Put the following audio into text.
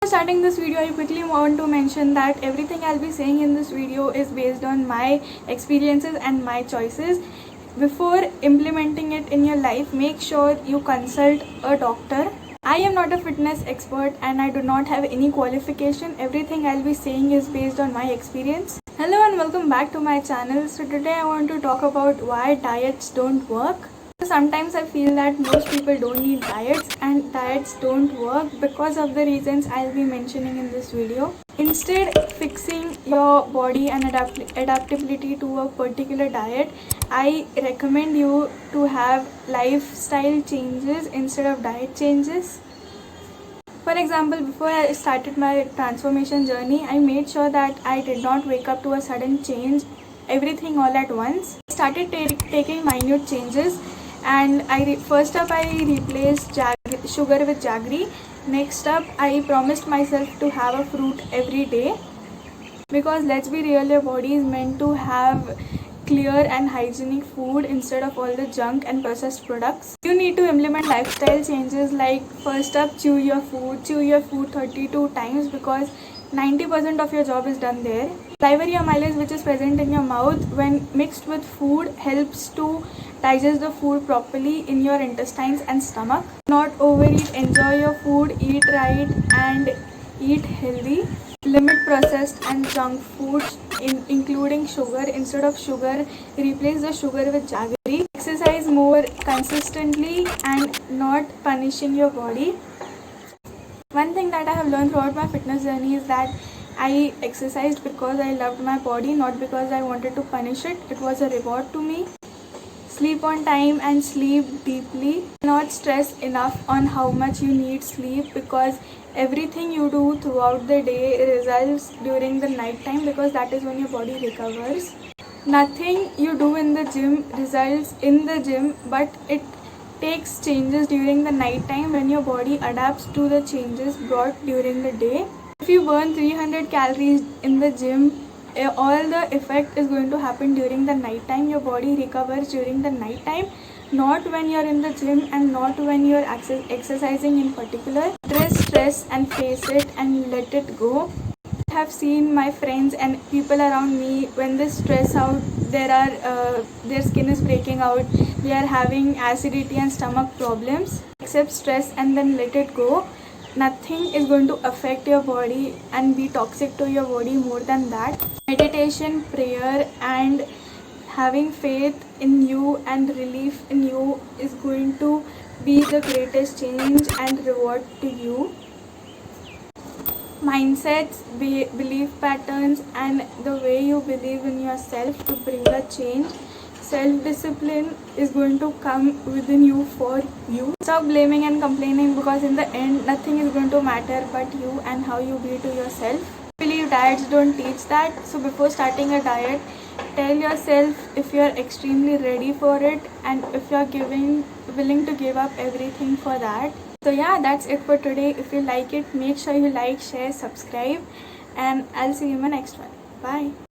Starting this video, I quickly want to mention that everything I'll be saying in this video is based on my experiences and my choices. Before implementing it in your life, make sure you consult a doctor. I am not a fitness expert and I do not have any qualification. Everything I'll be saying is based on my experience. Hello and welcome back to my channel. So today I want to talk about why diets don't work. Sometimes I feel that most people don't need diets and diets don't work because of the reasons I'll be mentioning in this video. Instead fixing your body and adaptability to a particular diet, I recommend you to have lifestyle changes instead of diet changes. For example, before I started my transformation journey, I made sure that I did not wake up to a sudden change, everything all at once. I started taking minute changes, and first up I replaced sugar with jaggery. Next up, I promised myself to have a fruit every day, because let's be real, your body is meant to have clear and hygienic food instead of all the junk and processed products. You need to implement lifestyle changes like, first up, chew your food 32 times, because 90% of your job is done there. Salivary amylase, which is present in your mouth, when mixed with food, helps to digest the food properly in your intestines and stomach. Not overeat, enjoy your food, eat right and eat healthy. Limit processed and junk foods, including sugar. Instead of sugar, replace the sugar with jaggery. Exercise more consistently and not punishing your body. One thing that I have learned throughout my fitness journey is that I exercised because I loved my body, not because I wanted to punish it. It was a reward to me. Sleep on time and sleep deeply. Not stress enough on how much you need sleep, because everything you do throughout the day results during the night time, because that is when your body recovers. Nothing you do in the gym results in the gym, but it takes changes during the night time when your body adapts to the changes brought during the day. If you burn 300 calories in the gym, all the effect is going to happen during the night time. Your body recovers during the night time, not when you're in the gym and not when you're exercising in particular. Address stress and face it and let it go. I have seen my friends and people around me, when they stress out, their skin is breaking out, they are having acidity and stomach problems. Accept stress and then let it go. Nothing is going to affect your body and be toxic to your body more than that. Meditation, prayer and having faith in you and relief in you is going to be the greatest change and reward to you. Mindsets, belief patterns and the way you believe in yourself to bring a change. Self-discipline is going to come within you for you. Stop blaming and complaining, because in the end nothing is going to matter but you and how you be to yourself. I believe diets don't teach that. So before starting a diet, tell yourself if you are extremely ready for it and if you are willing to give up everything for that. So yeah, that's it for today. If you like it, make sure you like, share, subscribe, and I'll see you in my next one. Bye.